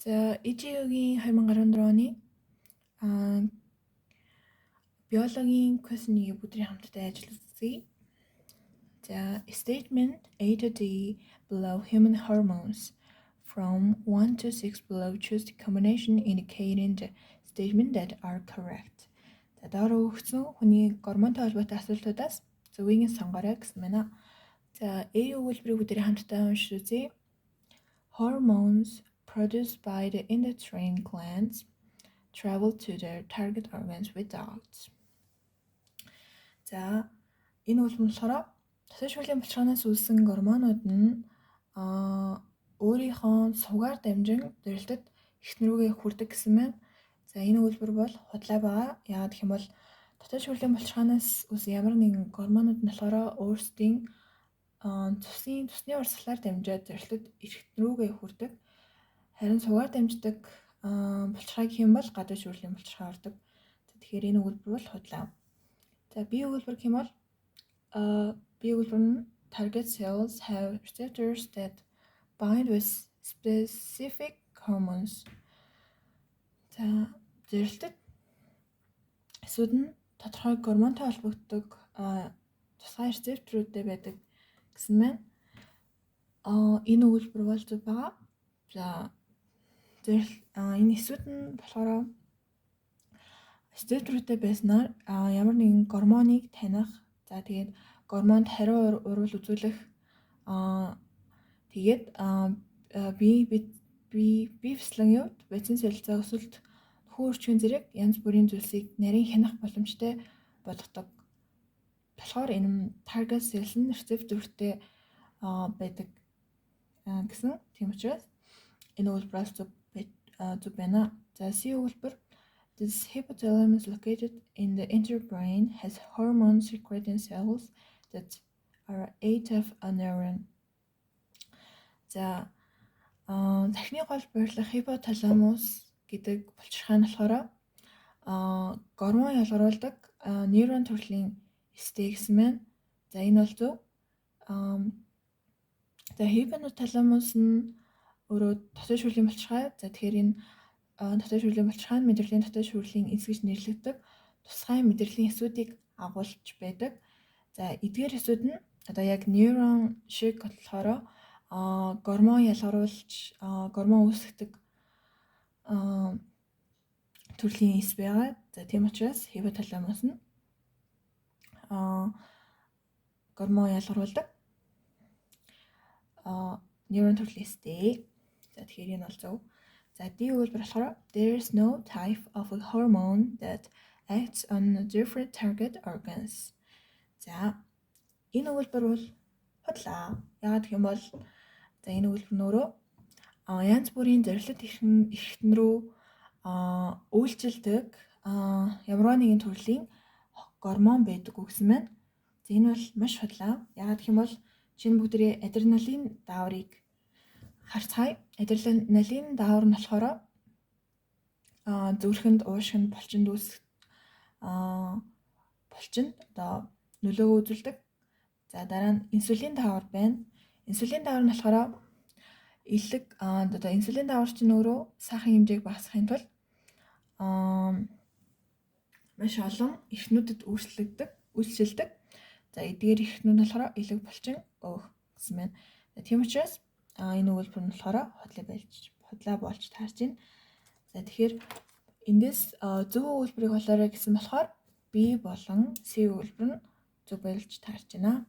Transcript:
За ижигийн 2014 оны биологийн quiz-ийн бүдрийн хамттай ажил үзье. За statement A to D below human hormones from 1 to 6 below choose the combination indicating the statement that are correct. За доор өгсөн хүний гормонтой холбоотой асуултуудаас зөвийг нь сонгоорой гэсэн байна. За A өгүүлбэрийг бүдрийн хамттай уншиж үзье. Hormones produced by the endocrine glands travel to their target organs without. За энэ үйлбэр болохоор татвар шүүлийн булчиргаанаас үүссэн гормонууд нь өөрийнхөө сугаар дамжин дөрөлтөд эхнэр рүүгээ хүрдэг гэсэн байна. За энэ үйлбэр бол худлаа байгаа. Яагаад гэх юм бол татвар шүүлийн булчиргаанаас үүссэн ямар нэгэн гормонууд нь болохоор өөрсдийн цусны урсгалаар дамжаад дөрөлтөд эхнэр рүүгээ хүрдэг. Харин сугаар дамждаг булчиргаа гэх юм бол гадуур шүүлийн булчиргаа ордог. Тэгэхээр энэ үйлбэр бол худлаа. За B үйлбэр гэх юм бол B үйлбэр нь target cells have receptors that bind with specific hormones. За дөрөлтөд эсвэл нь тодорхой гормонтой холбогддог тусгай рецепторуудтай байдаг гэсэн байна. Энэ үйлбэр бол зөв байгаа. За энэ эсвүүд нь болохоор рецепторуудтай байснаар ямар нэгэн гормоныг таних, за тэгээд гормонд хариу урвал үзүүлэх, тэгээд бифслэн явд бодис солилцоо өсөлт нөхөн өрчмийн зэрэг янз бүрийн зүйлсийг нарийн хянах боломжтой болгодог. Болохоор энэ target cells нь рецептортэй байдаг гэсэн. Тийм учраас энэ үйлбэраас зөв байна. За C үйлбэр this hypothalamus located in the interbrain has hormone secreting cells that are eight of a neuron. За тархины гол бойрлох hypothalamus гэдэг булчирхай нь болохоор гормон ялгаруулдаг нейрон төрлийн эстэй гэсэн байна. За энэ бол зөв. За hypothalamus нь өөрөө татвар шүүлийн булчирхай. За тэгэхээр энэ татвар шүүлийн булчирхай нь мэдрэлийн татвар шүүлийн эс гэж нэрлэгддэг тусгай мэдрэлийн эсүүдийг агуулж байдаг. За эдгээр эсүүд нь одоо яг нейрон шиг болохоор гормон ялгаруулж гормон үүсгдэг төрлийн эс байгаа. За тийм учраас hypothalamus нь гормон ялгаруулдаг нейрон төрлийн эстэй. За тэгэхээр энэ бол зөв. За D үйлбэр болохоор there is no type of a hormone that acts on different target organs. За энэ үйлбэр бол худлаа. Яагаад гэх юм бол за энэ үйлбэр нь өөрөө янз бүрийн зорилт эрхтэн рүү үйлчилдэг ямар нэгэн төрлийн гормон байдаг гэсэн байна. За энэ бол маш худлаа. Яагаад гэх юм бол чинь бүгдээ адреналин дааврыг харцгаая. Адреналин даавар нь болохоор зүрхэнд уушгинд булчинд үүсэх булчинд одоо нөлөөгөө үзүүлдэг. За дараа нь инсулин даавар байна. Инсулин даавар нь болохоор элэг одоо инсулин даавар чинь өөрөө сахарын хэмжээг багасгахын тулд маш олон эрхтнүүдэд үйлчилдэг. За эдгээр эрхтнүүд нь болохоор элэг булчин өөх гэсэн байна. Тийм учраас энэ үйлбэр нь болохоор худлаа болж таарч байна. За тэгэхээр эндээс зөв үйлбэрийг олоорой гэсэн болохоор B болон C үйлбэр нь зөв болж таарч байна.